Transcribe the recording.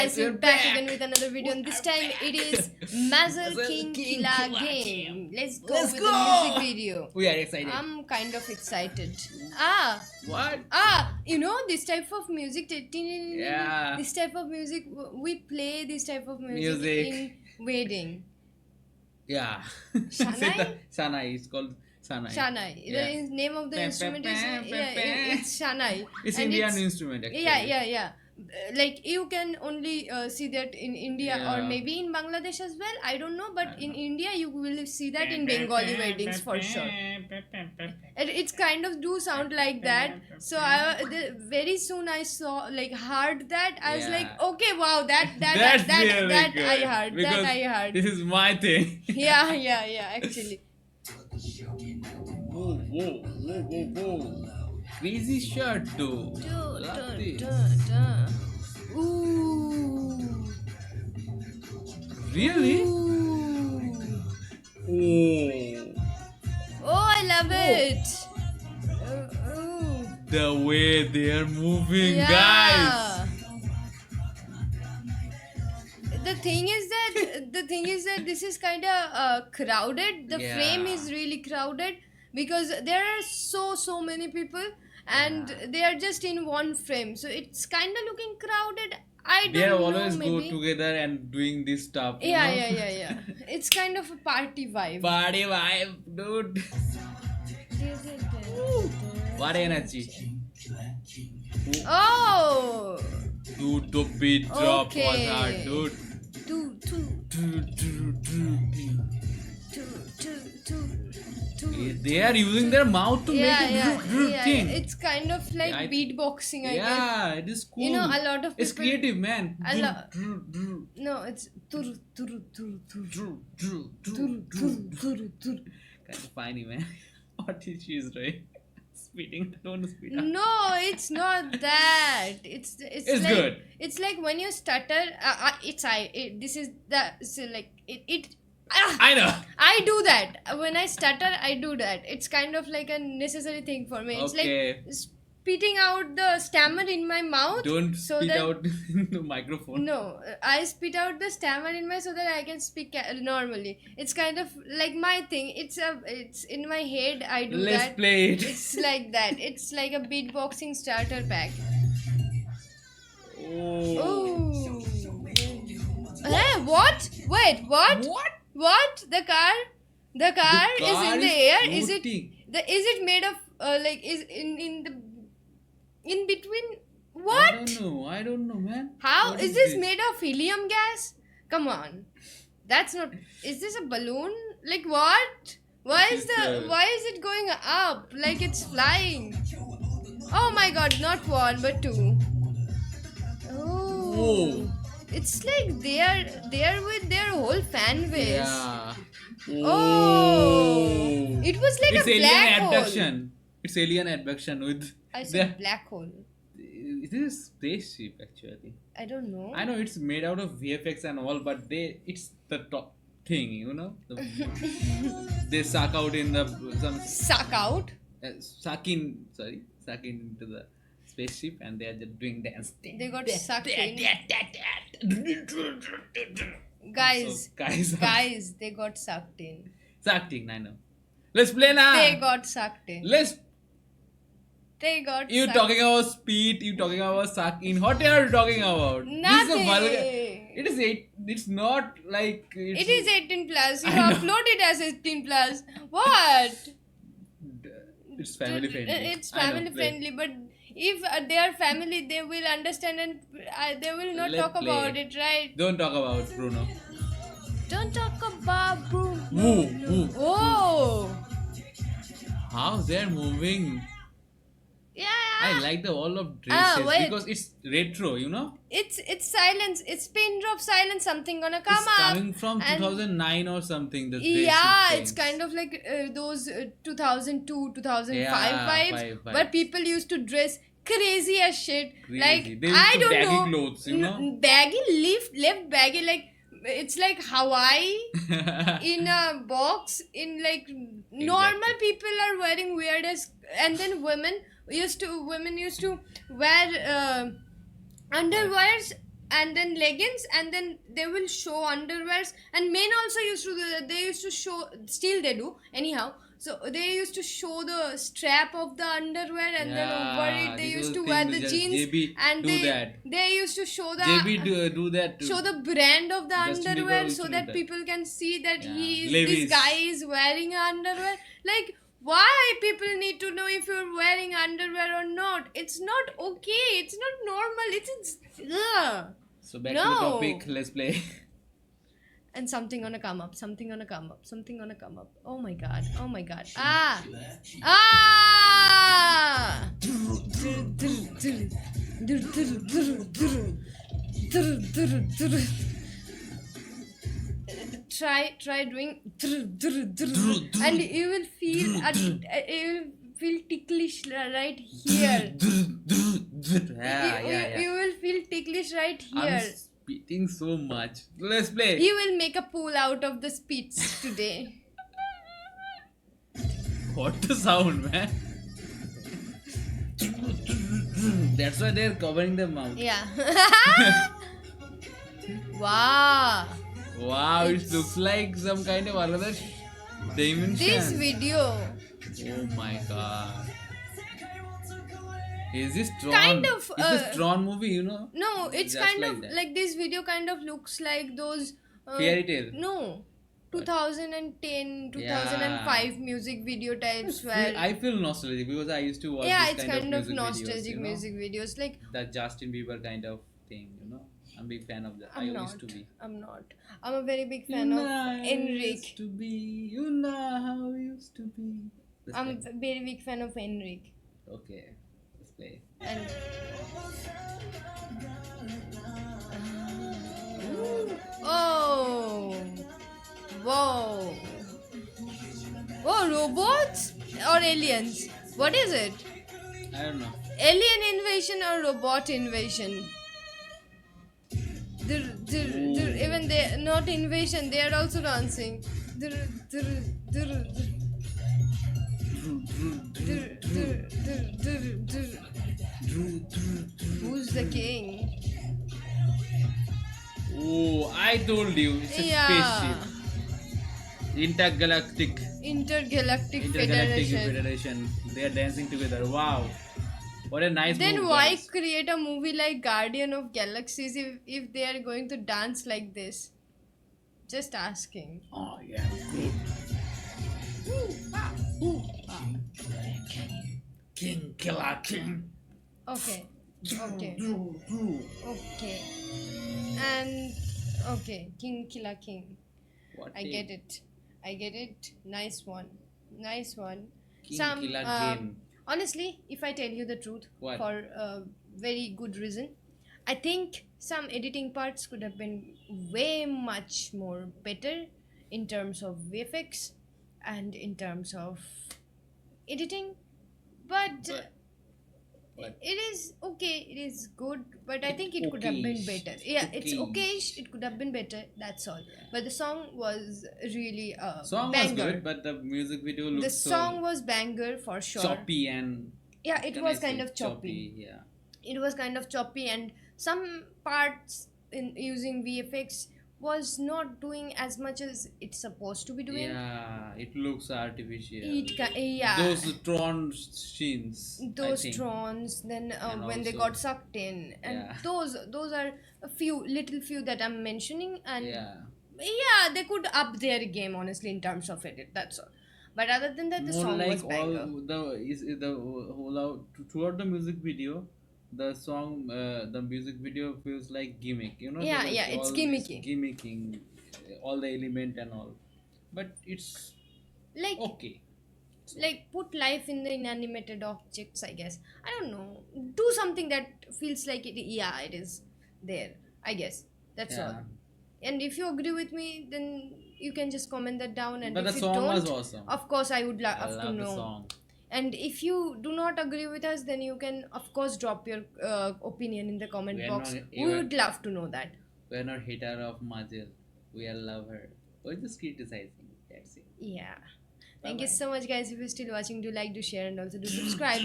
guys, we're back again with another video, and this time it is Mazal King Killa game. Let's go with the music video. We are excited. I'm kind of excited. What? You know this type of music. Yeah. This type of music, we play this type of music in wedding. Yeah. Shanai? Shanai. It's called Shanai. Shanai. Yeah. The name of the instrument is it's Shanai. It's And Indian instrument actually. Yeah. Like you can only see that in India or Yeah. maybe in Bangladesh as well. I don't know, but in India you will see that in Bengali weddings for sure. It's kind of do sound like that. So very soon I saw heard that. I was like, Yeah. okay, wow, that That's really that good. I heard. Because That I heard. This is my thing. Yeah. Actually. Whoa. Crazy shirt though. Love this. Ooh. Really? Ooh. Oh. Oh, I love it. Ooh. The way they are moving, guys. The thing is that this is kind of crowded. The Yeah. frame is really crowded because there are so many people and they are just in one frame. So it's kind of looking crowded. I don't They know. always go maybe. together and doing this stuff. you know? Yeah. It's kind of a party vibe. Party vibe, dude. What energy. Oh. Dude, the beat drop was Okay. hard, dude. Two. They are using their mouth to make a thing. It's kind of like Yeah, beatboxing, I guess. Yeah, it is cool. You know, a lot of It's people- creative, man. No, it's tur. Kind of funny, man. What is she doing? Spitting. Don't spit out. No, it's not that. It's It's like, good. It's like when you stutter. This is that. So like it. I know. I do that when I stutter. I do that. It's kind of like a necessary thing for me. It's Okay. like spitting out the stammer in my mouth. Don't so spit that, out in the microphone. No, I spit out the stammer in my so that I can speak normally. It's kind of like my thing. It's in my head. I do Let's that. play it. It's like that. It's like a beatboxing starter pack. Oh. Ooh. What? Wait, what? What? The car is in the air. Is it made of is in between? What? I don't know, man. How What is this made of helium gas? Come on. That's not. Is this a balloon? Like what? Why is it going up? Like it's flying. Oh my god, not one but two. Oh. Whoa. It's like they are with their whole fan base. Yeah. Oh. It was like It's a alien black hole. abduction. It's alien abduction with. I said black hole. It is a spaceship actually. I don't know. I know it's made out of VFX and all, but it's the top thing, you know. They suck out in the Suck out. suck into the spaceship, and they are just doing dance. They got sucked in. Guys, Guys, they got sucked in. sucked in. I know. Let's play now. They got sucked in. They got You sucked talking about speed? You talking about suck in? What are you talking about? This is a vulgar. Nothing. It is eight. It's not like. It is 18 plus. You I know. upload it as 18 plus. What? It's family friendly. It's I know, family play. friendly, but if they are family, they will understand and they will not Let's talk play. about it, right? Don't talk about Bruno. Don't talk about Bruno. Woo. Oh, How they're moving. yeah. I like the wall of dresses wait. because it's retro, you know. It's silence. It's pin drop silence. Something gonna come It's up. coming from and- 2009 or something. The Yeah, basic it's things. kind of like those 2002, 2005 Yeah, vibes, vibes. where people used to dress crazy as shit. Crazy. Like They used I to don't baggy know, clothes, you know? baggy left baggy like it's like Hawaii in a box. In like normal people are wearing weird as, and then women used to wear underwears and then leggings, and then they will show underwears. And men also used to do that. They used to show, still they do anyhow. So they used to show the strap of the underwear, and then over it they this used was to the wear thing the just jeans, JB and do that. they used to show the JB do that too. show the brand of the Justin Bieber underwear, used so to do that that. people can see that Yeah. he is, Levi's. this guy is wearing underwear. Like, why people need to know if you're wearing underwear or not? It's not okay. It's not normal. It's ugh. So back to the No. topic. Let's play. And something gonna come up. Something gonna come up. Something gonna come up. Oh my god. Oh my god. Ah. Ah. Try doing and you will feel you will feel ticklish right here. You will feel ticklish right I'm here. spitting so much. Let's play. You will make a pool out of the spits today. What the sound, man? That's why they're covering their mouth. Yeah. Wow. Wow, it looks like some kind of another dimension. This video. Oh my god. Is this Tron? Kind of, Is this Tron movie, you know? No, it's Just kind like of that. like this video kind of looks like those Fairy tale. No. 2010, 2005 music video types where I feel nostalgic because I used to watch yeah, this it's kind of music nostalgic videos, you know? music videos. Like, That Justin Bieber kind of thing, you know? I'm a big fan of that. I I'm used to be. I'm a very big fan of Enric. Used to be. You know how we used to be. Let's I'm play. a very big fan of Enric. Okay, let's play. And oh, whoa, whoa, robots or aliens? What is it? I don't know. Alien invasion or robot invasion? Even they not invasion, they are also dancing. Who's the king? Oh, I told you, it's a Yeah. spaceship. Intergalactic Intergalactic Federation. Federation. They are dancing together. Wow. What a nice Then move, why guys. create a movie like Guardian of Galaxies if they are going to dance like this? Just asking. Oh, yeah. Good. King, killer, king. Okay. Okay. Okay. And okay. King Killer King. What I get it. I get it. Nice one. Nice one. King Killer King. Honestly, if I tell you the truth, What? for a very good reason, I think some editing parts could have been way much more better in terms of VFX and in terms of editing. But But it is okay, it is good, but I think it could have been okayish. better. Yeah, it's Okayish. okayish, it could have been better, that's all. But the song was really a song banger. was good, but the music video looked The song was banger for so sure. choppy and Yeah, it can was I kind say of choppy. Yeah. It was kind of choppy, and some parts in using VFX was not doing as much as it's supposed to be doing. Yeah, it looks artificial. Yeah. Those Tron scenes. I Those think. trons, then And when they also- got sucked in, and Yeah. those are a little few that I'm mentioning, and Yeah. they could up their game honestly in terms of edit. That's all. But other than that, the More song like was banger. all the whole out throughout the music video. The song, the music video feels like gimmick. You know. Yeah, there was yeah, it's all this gimmicky. Gimmicking, all the element and all, but it's Like okay. like put life in the inanimated objects, I guess. I don't know. Do something that feels like it. Yeah, it is there. I guess that's all. Yeah. And if you agree with me, then you can just comment that down. And But if the you song don't, was awesome. of course, I would I love to love the know. song. And if you do not agree with us, then you can, of course, drop your opinion in the comment We are box. not We even- would love to know that. We're not hater of Majil. We are lover. We're just criticizing. That's it. Yeah. Thank you Bye-bye. so much, guys. If you're still watching, do like, do share, and also do subscribe.